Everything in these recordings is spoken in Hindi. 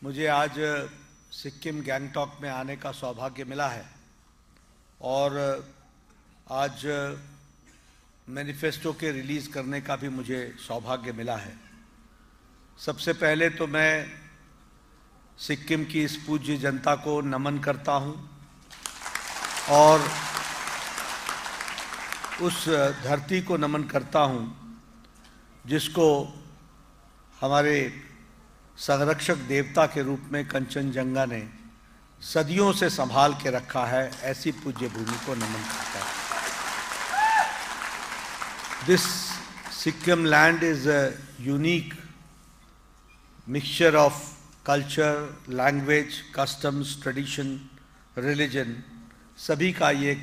मुझे आज सिक्किम गैंगटॉक में आने का सौभाग्य मिला है और आज मैनिफेस्टो के रिलीज़ करने का भी मुझे सौभाग्य मिला है। सबसे पहले तो मैं सिक्किम की इस पूज्य जनता को नमन करता हूं और उस धरती को नमन करता हूं जिसको हमारे संरक्षक देवता के रूप में कंचनजंगा ने सदियों से संभाल के रखा है। ऐसी पूज्य भूमि को नमन करता है। This Sikkim land is a unique mixture of culture, language, customs, tradition, religion, सभी का ये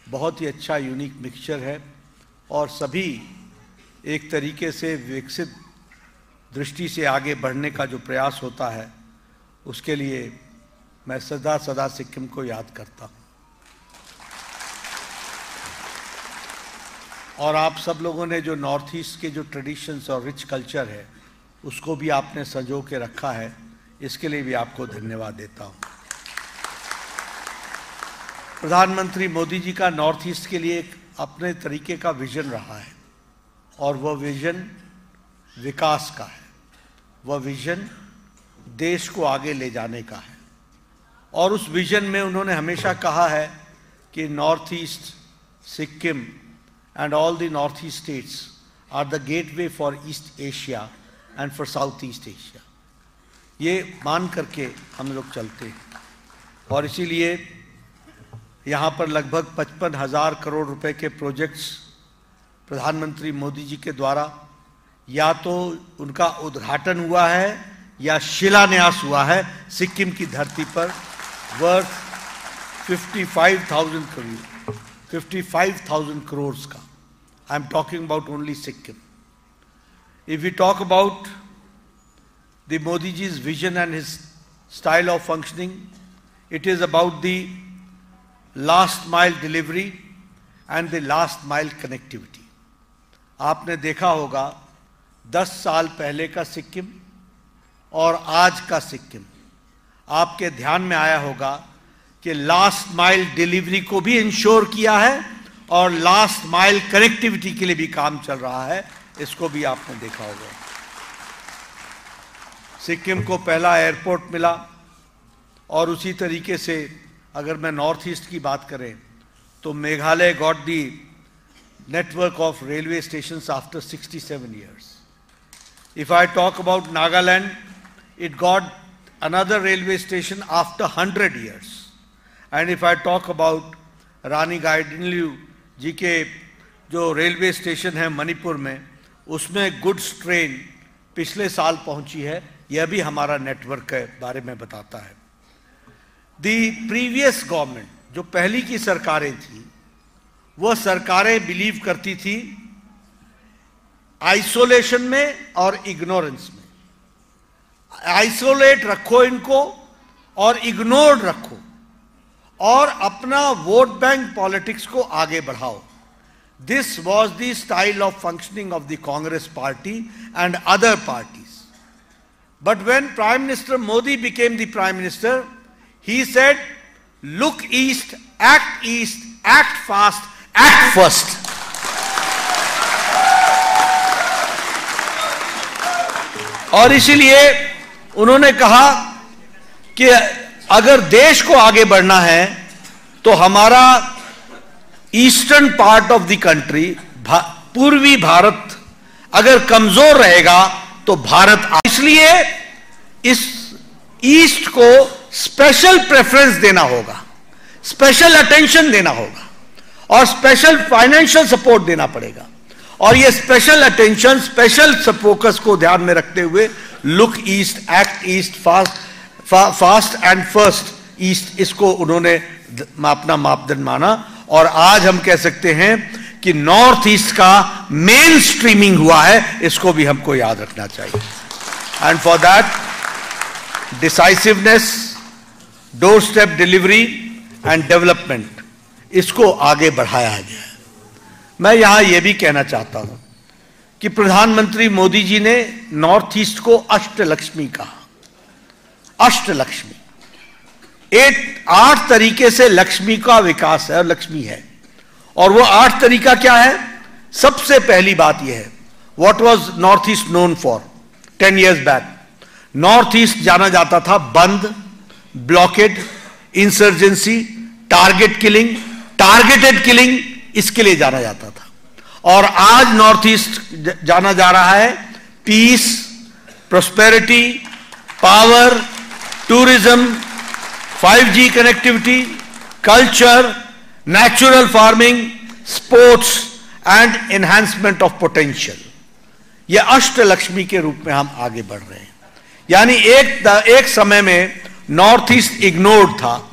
बहुत ही अच्छा यूनिक मिक्सचर है और सभी एक तरीके से विकसित दृष्टि से आगे बढ़ने का जो प्रयास होता है उसके लिए मैं सदा सदा सिक्किम को याद करता हूँ। और आप सब लोगों ने जो नॉर्थ ईस्ट के जो ट्रेडिशंस और रिच कल्चर है उसको भी आपने संजो के रखा है, इसके लिए भी आपको धन्यवाद देता हूँ। प्रधानमंत्री मोदी जी का नॉर्थ ईस्ट के लिए एक अपने तरीके का विजन रहा है और वह विजन विकास का है, वह विजन देश को आगे ले जाने का है। और उस विजन में उन्होंने हमेशा कहा है कि north east, Sikkim and all the north east states are the gateway for east Asia and for south east Asia. ये मान करके हम लोग चलते हैं और इसीलिए यहाँ पर लगभग 55,000 करोड़ रुपए के प्रोजेक्ट्स प्रधानमंत्री मोदी जी के द्वारा या तो उनका उद्घाटन हुआ है या शिलान्यास हुआ है सिक्किम की धरती पर, वर्थ 55,000 करोड़ का। I am talking about only Sikkim. If we talk about the Modi जी's vision and his style of functioning, it is about the last mile delivery and the last mile connectivity. आपने देखा होगा 10 साल पहले का सिक्किम और आज का सिक्किम, आपके ध्यान में आया होगा कि लास्ट माइल डिलीवरी को भी इंश्योर किया है और लास्ट माइल कनेक्टिविटी के लिए भी काम चल रहा है, इसको भी आपने देखा होगा। सिक्किम को पहला एयरपोर्ट मिला और उसी तरीके से अगर मैं नॉर्थ ईस्ट की बात करें तो Meghalaya got the network of railway stations after 67 years. If I talk about Nagaland, it got another railway station after 100 years. And if I talk about Rani Gaidinliu जी के जो रेलवे स्टेशन है मणिपुर में, उसमें गुड्स ट्रेन पिछले साल पहुंची है, यह भी हमारा नेटवर्क के बारे में बताता है। दी प्रीवियस गवर्नमेंट, जो पहली की सरकारें थी, वह सरकारें बिलीव करती थी आइसोलेशन में और इग्नोरेंस में। आइसोलेट रखो इनको और इग्नोर रखो और अपना वोट बैंक पॉलिटिक्स को आगे बढ़ाओ। This was the style of functioning of the Congress party and other parties. But when prime minister Modi became the prime minister, he said, look east, act fast, act first. और इसीलिए उन्होंने कहा कि अगर देश को आगे बढ़ना है तो हमारा eastern part of the country, पूर्वी भारत अगर कमजोर रहेगा तो भारत, इसलिए इस ईस्ट को स्पेशल प्रेफरेंस देना होगा, स्पेशल अटेंशन देना होगा और स्पेशल फाइनेंशियल सपोर्ट देना पड़ेगा। और ये स्पेशल अटेंशन, स्पेशल फोकस को ध्यान में रखते हुए look east, act east, fast and first east, इसको उन्होंने अपना मापदंड माना। और आज हम कह सकते हैं कि नॉर्थ ईस्ट का मेन स्ट्रीमिंग हुआ है, इसको भी हमको याद रखना चाहिए। And for that decisiveness, door step delivery and development, इसको आगे बढ़ाया गया है। मैं यहां यह भी कहना चाहता हूं कि प्रधानमंत्री मोदी जी ने नॉर्थ ईस्ट को अष्टलक्ष्मी कहा। अष्टलक्ष्मी, 8 तरीके से लक्ष्मी का विकास है और लक्ष्मी है। और वो 8 तरीका क्या है? सबसे पहली बात यह है, what was north east known for 10 years back? North east जाना जाता था बंद, blockade, insurgency, target killing, targeted killing, इसके लिए जाना जाता था। और आज नॉर्थ ईस्ट जाना जा रहा है peace, prosperity, power, tourism, 5G connectivity, culture, natural farming, sports and enhancement of potential. यह अष्टलक्ष्मी के रूप में हम आगे बढ़ रहे हैं। यानी एक समय में नॉर्थ ईस्ट इग्नोर्ड था।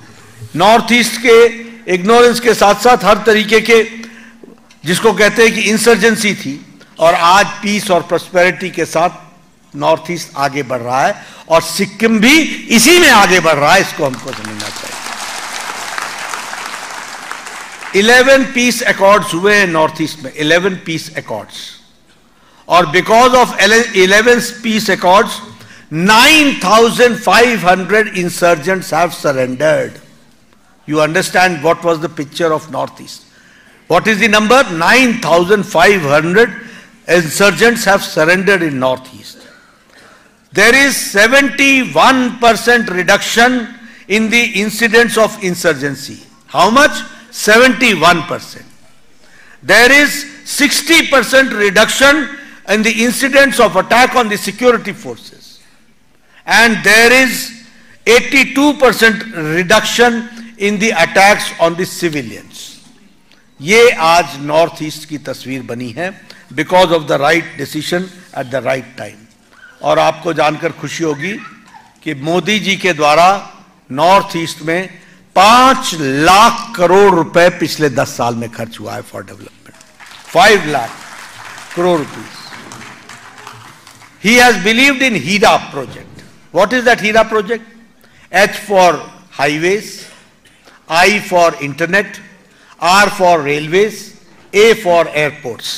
नॉर्थ ईस्ट के इग्नोरेंस के साथ साथ हर तरीके के, जिसको कहते हैं कि इंसर्जेंसी थी, और आज पीस और प्रोस्पेरिटी के साथ नॉर्थ ईस्ट आगे बढ़ रहा है, और सिक्किम भी इसी में आगे बढ़ रहा है। इसको हमको समझना चाहिए। 11 पीस अकॉर्ड्स हुए हैं नॉर्थ ईस्ट में, 11 पीस अकॉर्ड्स, और because of 11 peace accords 9,500 insurgents have surrendered. You understand what was the picture of Northeast? What is the number? 9,500 insurgents have surrendered in Northeast. There is 71% reduction in the incidents of insurgency. How much? 71%. There is 60% reduction in the incidents of attack on the security forces. And there is 82% reduction in the attacks on the civilians. ये आज नॉर्थ ईस्ट की तस्वीर बनी है because of the right decision at the right time. और आपको जानकर खुशी होगी कि मोदी जी के द्वारा नॉर्थ ईस्ट में 5 लाख करोड़ रुपए पिछले 10 साल में खर्च हुआ है for development. 5 lakh crore rupees. He has believed in HIRA project. What is that HIRA project? H for highways, I for internet, R for railways, A for airports.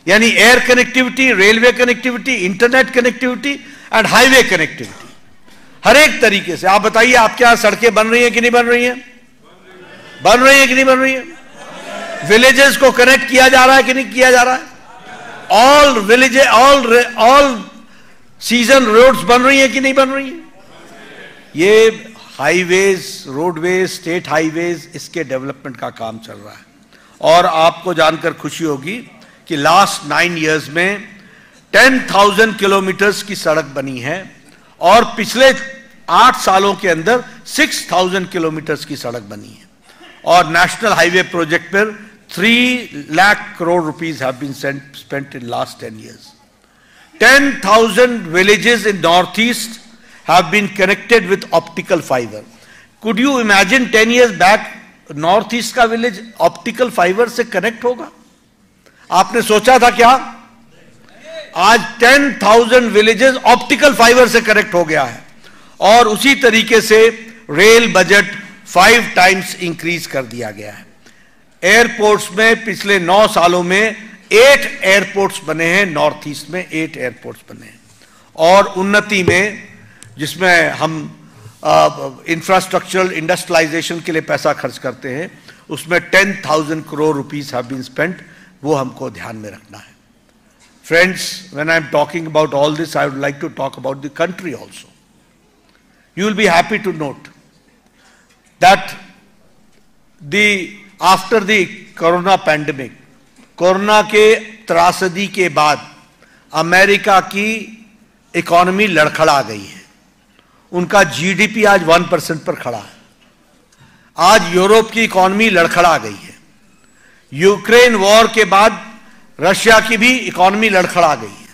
यानी air connectivity, railway connectivity, internet connectivity and highway connectivity, हर एक तरीके से। आप बताइए, आपके यहां सड़कें बन रही हैं कि नहीं बन रही हैं? बन रही हैं कि नहीं बन रही हैं? विलेजेस को कनेक्ट किया जा रहा है कि नहीं किया जा रहा है? All villages, all season roads बन रही हैं कि नहीं बन रही हैं? ये हाईवेज, रोडवेज, स्टेट हाईवेज, इसके डेवलपमेंट का काम चल रहा है। और आपको जानकर खुशी होगी कि लास्ट 9 years में 10,000 किलोमीटर्स की सड़क बनी है, और पिछले 8 सालों के अंदर 6,000 किलोमीटर्स की सड़क बनी है। और नेशनल हाईवे प्रोजेक्ट पर 3 lakh crore rupees have been spent in last 10 years. 10,000 villages in northeast have been connected with optical fiber. Could you imagine 10 years back northeast का village optical fiber से connect होगा? आपने सोचा था क्या? आज 10,000 villages optical fiber से connect हो गया है। और उसी तरीके से रेल बजट 5 times इंक्रीज कर दिया गया है। एयरपोर्ट्स में पिछले 9 सालों में 8 एयरपोर्ट्स बने हैं, नॉर्थ ईस्ट में 8 एयरपोर्ट्स बने हैं। और उन्नति में, जिसमें हम इंफ्रास्ट्रक्चरल इंडस्ट्रियलाइजेशन के लिए पैसा खर्च करते हैं, उसमें 10,000 crore rupees have been spent. वो हमको ध्यान में रखना है। Friends, when I am talking about all this, I would like to talk about the country also. You will be happy to note that after the corona pandemic, corona के त्रासदी के बाद अमेरिका की इकोनॉमी लड़खड़ा गई है। उनका जीडीपी आज 1% पर खड़ा है। आज यूरोप की इकोनॉमी लड़खड़ा गई है। यूक्रेन वॉर के बाद रशिया की भी इकोनॉमी लड़खड़ा गई है।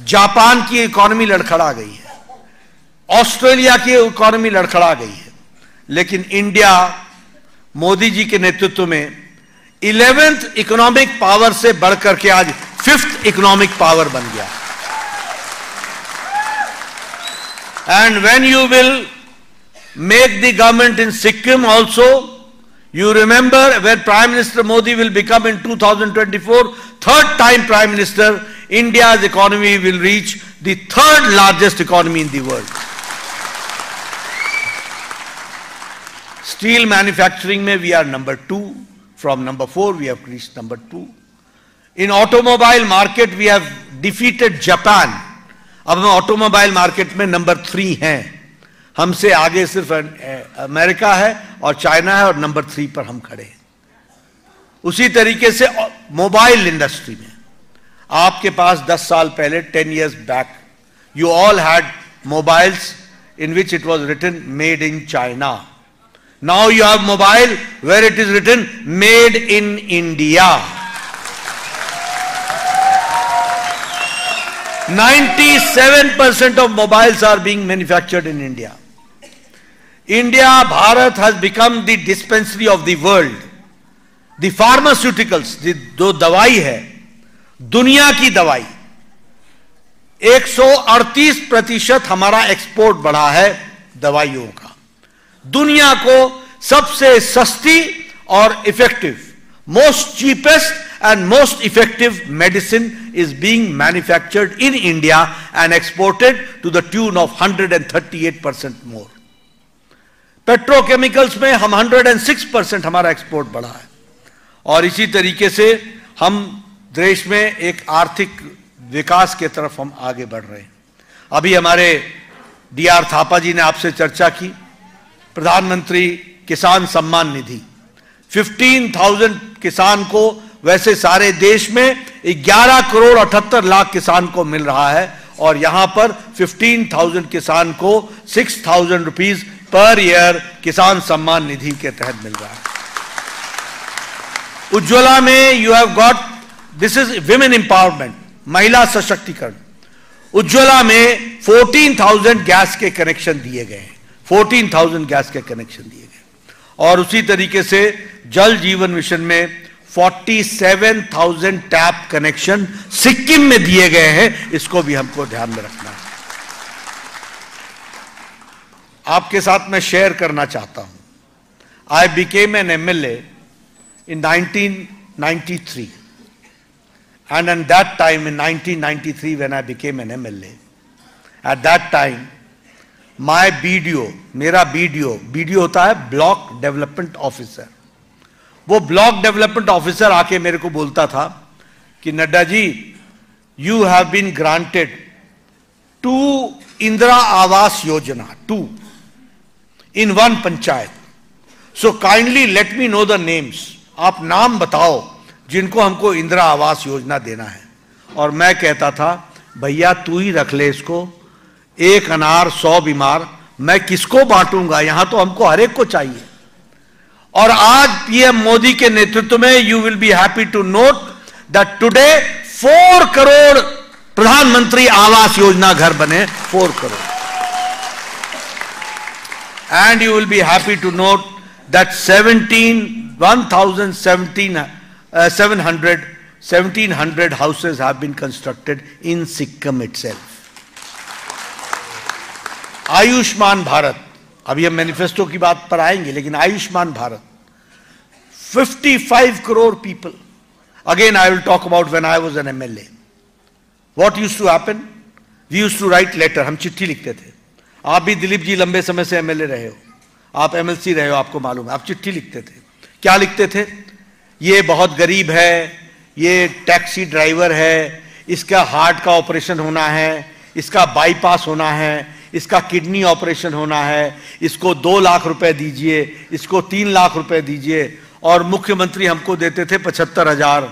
जापान की इकोनॉमी लड़खड़ा गई है। ऑस्ट्रेलिया की इकोनॉमी लड़खड़ा गई है। लेकिन इंडिया मोदी जी के नेतृत्व में 11th इकोनॉमिक पावर से बढ़कर के आज 5th इकोनॉमिक पावर बन गया। And when you will make the government in Sikkim also, you remember when Prime Minister Modi will become in 2024 third time Prime Minister, India's economy will reach the 3rd largest economy in the world. Steel manufacturing में we are number 2, from number 4 we have reached number 2. In automobile market we have defeated Japan. अब हम ऑटोमोबाइल मार्केट में नंबर 3 हैं. हमसे आगे सिर्फ अमेरिका है और चाइना है, और नंबर 3 पर हम खड़े हैं. उसी तरीके से मोबाइल इंडस्ट्री में आपके पास 10 साल पहले, 10 years back, you all had mobiles in which it was written made in China. Now you have mobile where it is written made in India. 97% of mobiles are being manufactured in India. India, Bharat has become the dispensary of the world. The pharmaceuticals, जो दवाई है, दुनिया की दवाई, 138% हमारा एक्सपोर्ट बढ़ा है दवाइयों का. दुनिया को सबसे सस्ती और effective, most cheapest and most effective medicine is being manufactured in India and exported to the tune of 138% more. Petrochemicals में हम 106% हमारा एक्सपोर्ट बढ़ा है. और इसी तरीके से हम देश में एक आर्थिक विकास के तरफ हम आगे बढ़ रहे हैं. अभी हमारे DR थापा जी ने आपसे चर्चा की, प्रधानमंत्री किसान सम्मान निधि 15,000 किसान को, वैसे सारे देश में 11 करोड़ 78 लाख किसान को मिल रहा है, और यहां पर 15,000 किसान को 6,000 रुपीज पर ईयर किसान सम्मान निधि के तहत मिल रहा है. उज्ज्वला में you have got, this is women empowerment, महिला सशक्तिकरण. उज्ज्वला में 14,000 गैस के कनेक्शन दिए गए हैं, 14,000 गैस के कनेक्शन दिए गए. और उसी तरीके से जल जीवन मिशन में 47,000 टैप कनेक्शन सिक्किम में दिए गए हैं. इसको भी हमको ध्यान में रखना है. आपके साथ मैं शेयर करना चाहता हूं. I became an MLA in 1993, and at that time, in 1993, when I became an MLA, at that time my BDO, मेरा BDO होता है ब्लॉक डेवलपमेंट ऑफिसर, वो ब्लॉक डेवलपमेंट ऑफिसर आके मेरे को बोलता था कि Nadda ji, you have been granted 2 Indira Awaas Yojana, 2 in 1 panchayat, so kindly let me know the names. आप नाम बताओ जिनको हमको इंदिरा आवास योजना देना है. और मैं कहता था, भैया तू ही रख ले इसको, 1 अनार 100 बीमार, मैं किसको बांटूंगा, यहां तो हमको हर एक को चाहिए. और आज PM मोदी के नेतृत्व में you will be happy to note that today 4 crore Pradhan Mantri Awas Yojana घर बने, 4 crore. And you will be happy to note that 1700 houses have been constructed in Sikkim itself. Ayushman Bharat, अभी हम मैनिफेस्टो की बात पर आएंगे, लेकिन Ayushman Bharat 55 crore people. Again I will talk about when I was an MLA. What used to happen? We used to write letter, हम चिट्ठी लिखते थे. आप भी दिलीप जी लंबे समय से MLA रहे हो, आप MLC रहे हो, आपको मालूम है. आप चिट्ठी लिखते थे. क्या लिखते थे? ये बहुत गरीब है, ये टैक्सी ड्राइवर है, इसका हार्ट का ऑपरेशन होना है, इसका बाईपास होना है, इसका किडनी ऑपरेशन होना है, इसको 2 लाख रुपए दीजिए, इसको 3 लाख रुपए दीजिए. और मुख्यमंत्री हमको देते थे 75,000,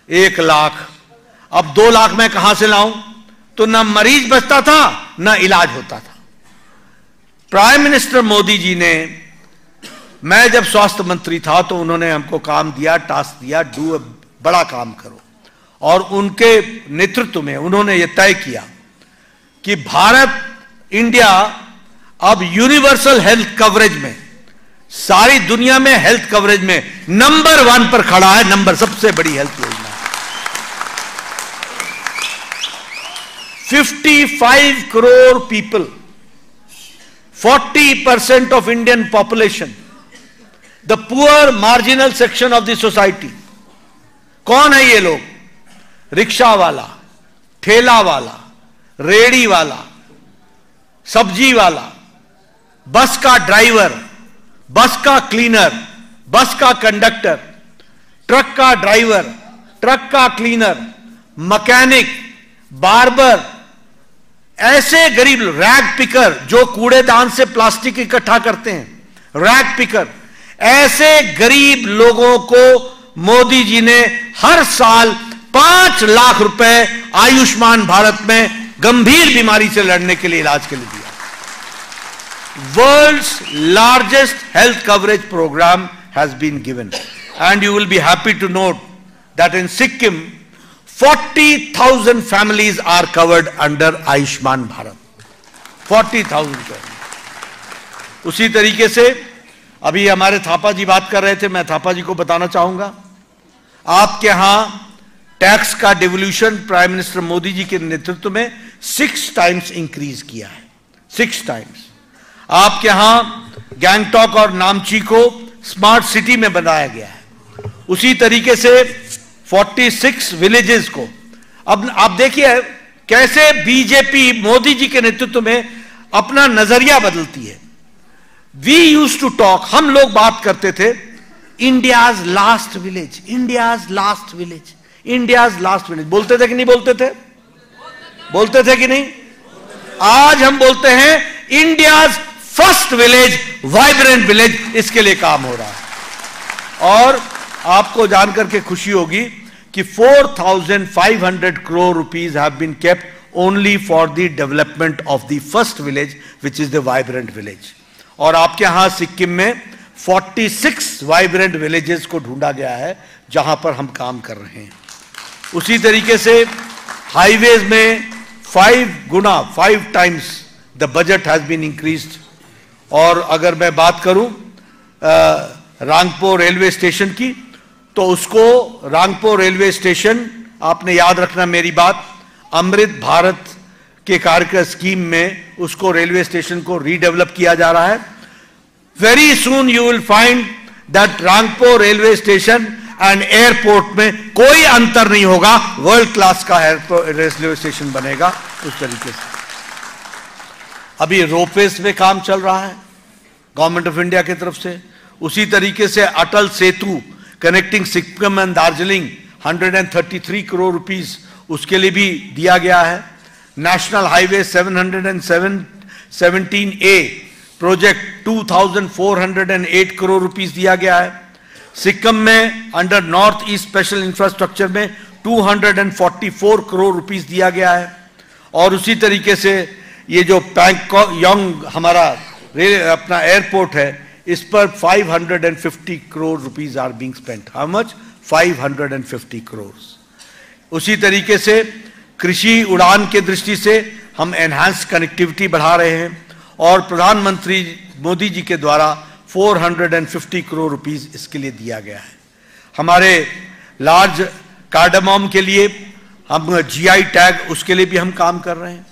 1 लाख. अब 2 लाख मैं कहां से लाऊं? तो ना मरीज बचता था, ना इलाज होता था. प्राइम मिनिस्टर मोदी जी ने, मैं जब स्वास्थ्य मंत्री था तो उन्होंने हमको काम दिया, टास्क दिया, डू बड़ा काम करो. और उनके नेतृत्व में उन्होंने ये तय किया कि भारत, इंडिया अब यूनिवर्सल हेल्थ कवरेज में, सारी दुनिया में हेल्थ कवरेज में नंबर 1 पर खड़ा है. नंबर, सबसे बड़ी हेल्थ योजना. 55 crore people, 40% of Indian population, the poor marginal section of the society. कौन है ये लोग? रिक्शा वाला, ठेला वाला, रेड़ी वाला, सब्जी वाला, बस का ड्राइवर, बस का क्लीनर, बस का कंडक्टर, ट्रक का ड्राइवर, ट्रक का क्लीनर, मैकेनिक, बार्बर, ऐसे गरीब, रैग पिकर जो कूड़ेदान से प्लास्टिक इकट्ठा करते हैं, रैग पिकर, ऐसे गरीब लोगों को मोदी जी ने हर साल 5 लाख रुपए आयुष्मान भारत में गंभीर बीमारी से लड़ने के लिए इलाज के लिए दिया। World's largest health coverage program has been given, and you will be happy to note that in Sikkim 40,000 families are covered under Ayushman Bharat. 40,000। उसी तरीके से अभी हमारे थापा जी बात कर रहे थे, मैं थापा जी को बताना चाहूंगा, आपके यहां टैक्स का devolution prime minister Modi ji के नेतृत्व में 6 टाइम्स इंक्रीज किया है, 6 टाइम्स। आपके यहां गैंगटॉक और नामची को स्मार्ट सिटी में बनाया गया है। उसी तरीके से 46 विलेजेस को, अब आप देखिए कैसे बीजेपी मोदी जी के नेतृत्व में अपना नजरिया बदलती है। वी यूज्ड टू टॉक, हम लोग बात करते थे India's last village, India's last village, India's last village, बोलते थे कि नहीं बोलते थे? बोलते थे कि नहीं? आज हम बोलते हैं India's first village, vibrant village, इसके लिए काम हो रहा है। और आपको जानकर के खुशी होगी कि 4,500 crore rupees have been kept only for the development of the first village which is the vibrant village. और आपके यहां सिक्किम में 46 वाइब्रेंट विलेजेस को ढूंढा गया है जहां पर हम काम कर रहे हैं। उसी तरीके से हाईवेज में 5 times the budget has been increased. और अगर मैं बात करूं रांगपो रेलवे स्टेशन की, तो उसको रांगपो रेलवे स्टेशन, आपने याद रखना मेरी बात, अमृत भारत के कार्यक्रम स्कीम में उसको रेलवे स्टेशन को रीडेवलप किया जा रहा है। Very soon you will find that Rangpo railway station and airport में कोई अंतर नहीं होगा, वर्ल्ड क्लास का रेलवे स्टेशन बनेगा उस तरीके से। अभी रोपवेज में काम चल रहा है गवर्नमेंट ऑफ इंडिया की तरफ से। उसी तरीके से Atal Setu connecting Sikkim and Darjeeling 133 crore rupees उसके लिए भी दिया गया है। National highway 717A project 2,408 crore rupees दिया गया है। सिक्किम में under north east special infrastructure में 244 करोड़ रुपीस दिया गया है। और उसी तरीके से ये जो पैंगोंग हमारा अपना एयरपोर्ट है, इस पर 550 crore rupees are being spent. How much? 550 crore. उसी तरीके से कृषि उड़ान के दृष्टि से हम एनहांस कनेक्टिविटी बढ़ा रहे हैं और प्रधानमंत्री मोदी जी के द्वारा 450 करोड़ रुपीस इसके लिए दिया गया है। हमारे लार्ज कार्डामोम के लिए हम GI टैग, उसके लिए भी हम काम कर रहे हैं।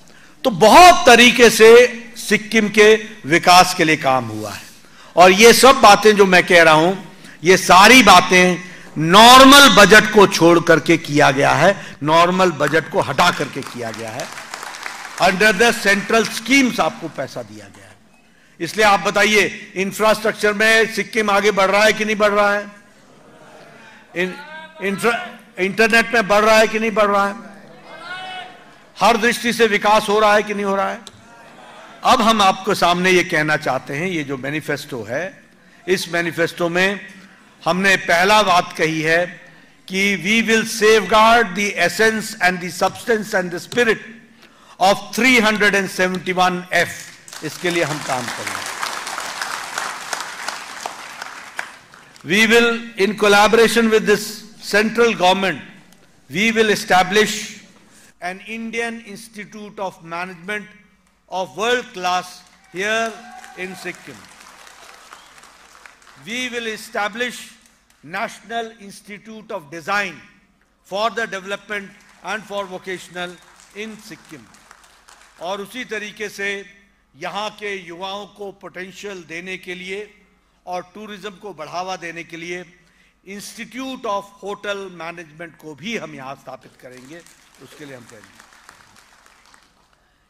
तो बहुत तरीके से सिक्किम के विकास के लिए काम हुआ है। और ये सब बातें जो मैं कह रहा हूं, ये सारी बातें नॉर्मल बजट को छोड़ करके किया गया है, नॉर्मल बजट को हटा करके किया गया है। अंडर द सेंट्रल स्कीम्स आपको पैसा दिया गया है। इसलिए आप बताइए, इंफ्रास्ट्रक्चर में सिक्किम आगे बढ़ रहा है कि नहीं बढ़ रहा है? इंटरनेट में बढ़ रहा है कि नहीं बढ़ रहा है? हर दृष्टि से विकास हो रहा है कि नहीं हो रहा है? अब हम आपको सामने ये कहना चाहते हैं, ये जो मैनिफेस्टो है, इस मैनिफेस्टो में हमने पहला बात कही है कि we will safeguard the essence and the substance and the spirit of 371F। इसके लिए हम काम करेंगे। We will, in collaboration with this central government, we will establish an Indian Institute of Management of world class here in Sikkim. We will establish National Institute of Design for the development and for vocational in Sikkim. और उसी तरीके से यहाँ के युवाओं को पोटेंशियल देने के लिए और टूरिज्म को बढ़ावा देने के लिए इंस्टीट्यूट ऑफ होटल मैनेजमेंट को भी हम यहाँ स्थापित करेंगे। उसके लिए हम कहेंगे,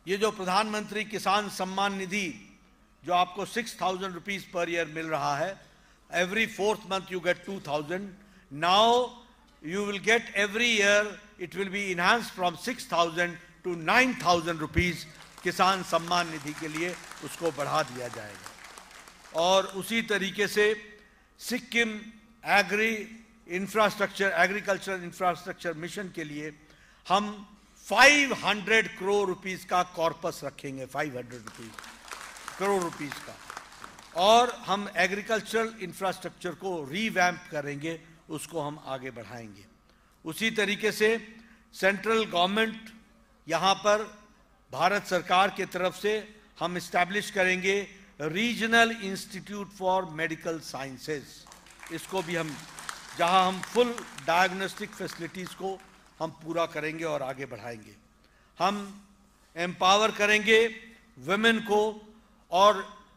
ये जो प्रधानमंत्री किसान सम्मान निधि जो आपको 6,000 रुपीज पर ईयर मिल रहा है, every 4th month you get 2,000. Now you will get every year, it will be enhanced from 6,000 to 9,000 rupees. किसान सम्मान निधि के लिए उसको बढ़ा दिया जाएगा। और उसी तरीके से सिक्किम एग्रीकल्चर इंफ्रास्ट्रक्चर मिशन के लिए हम 500 करोड़ रुपीस का कॉर्पस रखेंगे, 500 करोड़ रुपीस का, और हम एग्रीकल्चरल इंफ्रास्ट्रक्चर को रीवैम्प करेंगे, उसको हम आगे बढ़ाएंगे। उसी तरीके से सेंट्रल गवर्नमेंट यहाँ पर भारत सरकार की तरफ से हम इस्टेब्लिश करेंगे regional institute for medical sciences. इसको भी हम, जहाँ हम फुल डायग्नोस्टिक फैसिलिटीज़ को हम पूरा करेंगे और आगे बढ़ाएंगे। हम एम्पावर करेंगे वुमेन को, और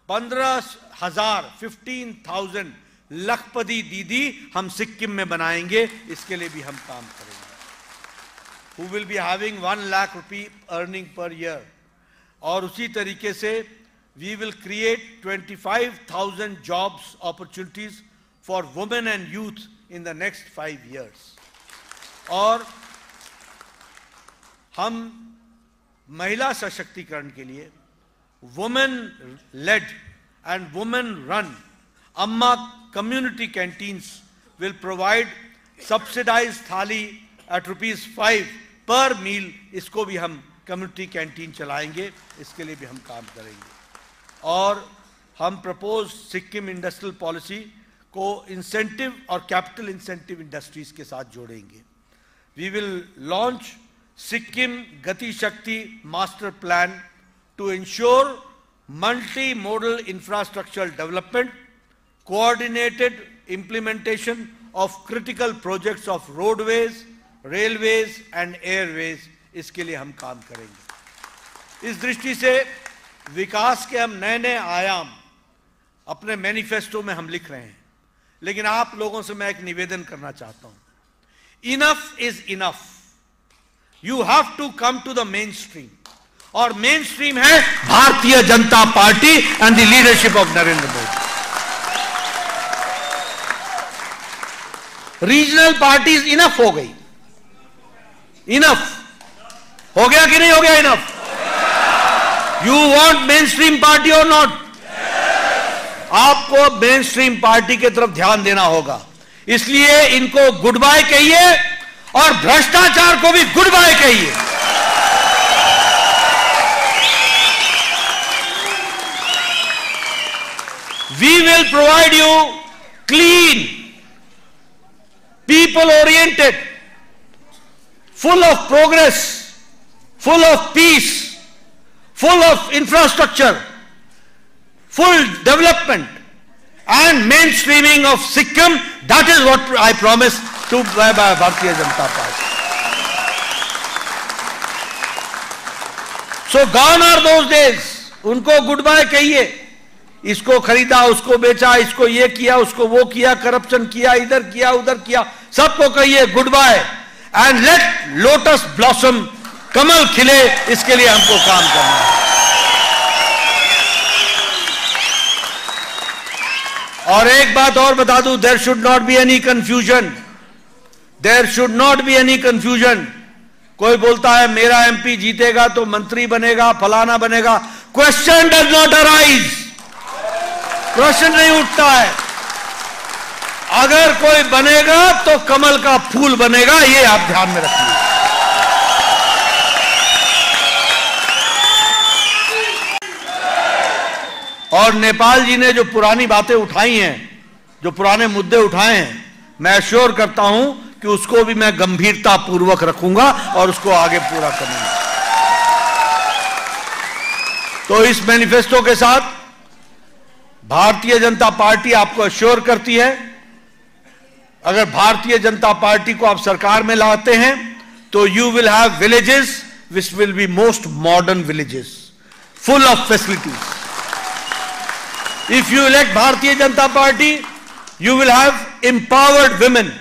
15,000 लखपति दीदी हम सिक्किम में बनाएंगे, इसके लिए भी हम काम करेंगे। Who will be having 1 lakh rupee earning per year. और उसी तरीके से we will create 25,000 jobs opportunities for women and youth in the next 5 years. और हम महिला सशक्तिकरण के लिए women led and women run Amma community canteens will provide subsidized thali at ₹5 per meal. इसको भी हम कम्युनिटी कैंटीन चलाएंगे, इसके लिए भी हम काम करेंगे। और हम प्रपोज सिक्किम इंडस्ट्रियल पॉलिसी को इंसेंटिव और कैपिटल इंसेंटिव इंडस्ट्रीज के साथ जोड़ेंगे। We will launch Sikkim Gati Shakti master plan to ensure multi modal infrastructural development, coordinated implementation of critical projects of roadways, railways and airways, इसके लिए हम काम करेंगे। इस दृष्टि से विकास के हम नए नए आयाम अपने मैनिफेस्टो में हम लिख रहे हैं, लेकिन आप लोगों से मैं एक निवेदन करना चाहता हूं। Enough is enough, you have to come to the main stream, और मेन स्ट्रीम है Bharatiya Janata Party and the leadership of Narendra Modi. Regional parties enough हो गई, इनफ हो गया कि नहीं हो गया enough? You want main stream party और नॉट? आपको मेन स्ट्रीम पार्टी की तरफ ध्यान देना होगा। इसलिए इनको गुड बाय कहिए और भ्रष्टाचार को भी गुड बाय कहिए। We will provide you clean, people oriented, full of progress, full of peace, full of infrastructure, full development and mainstreaming of Sikkim. That is what I promise to Bharatiya Janata Party. So gone are those days. उनको गुड बाय कहिए। इसको खरीदा, उसको बेचा, इसको ये किया, उसको वो किया, करप्शन किया, इधर किया, उधर किया, सबको कहिए goodbye and let lotus blossom, कमल खिले, इसके लिए हमको काम करना है। और एक बात और बता दूं, there should not be any confusion, there should not be any confusion. कोई बोलता है मेरा एमपी जीतेगा तो मंत्री बनेगा, फलाना बनेगा। क्वेश्चन डज नॉट अराइज, प्रश्न नहीं उठता है। अगर कोई बनेगा तो कमल का फूल बनेगा, ये आप ध्यान में रखिए। और नेपाल जी ने जो पुरानी बातें उठाई हैं, जो पुराने मुद्दे उठाए हैं, मैं अश्योर करता हूं कि उसको भी मैं गंभीरता पूर्वक रखूंगा और उसको आगे पूरा करूंगा। तो इस मैनिफेस्टो के साथ भारतीय जनता पार्टी आपको अश्योर करती है, अगर भारतीय जनता पार्टी को आप सरकार में लाते हैं तो you will have villages which will be most modern villages, full of facilities. If you elect भारतीय Janata party, you will have empowered women.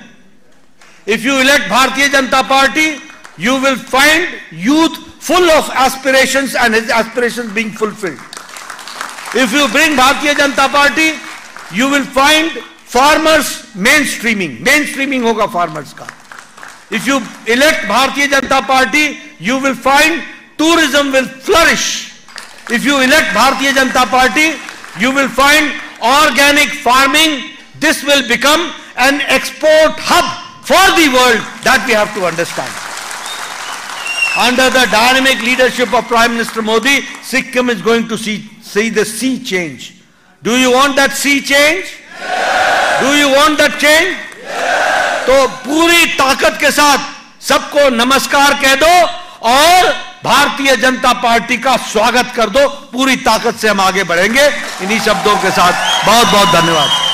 If you elect Bharatiya Janata Party, you will find youth full of aspirations and his aspirations being fulfilled. If you bring Bharatiya Janata Party, you will find farmers mainstreaming होगा farmers का. If you elect Bharatiya Janata Party, you will find tourism will flourish. If you elect Bharatiya Janata Party, you will find organic farming. This will become an export hub for the world. That we have to understand. Under the dynamic leadership of Prime Minister Modi, Sikkim is going to see the sea change. Do you want that sea change? Yes. Do you want that change? Yes. तो पूरी ताकत के साथ सबको नमस्कार कह दो और भारतीय जनता पार्टी का स्वागत कर दो. पूरी ताकत से हम आगे बढ़ेंगे. इन्हीं शब्दों के साथ बहुत बहुत धन्यवाद.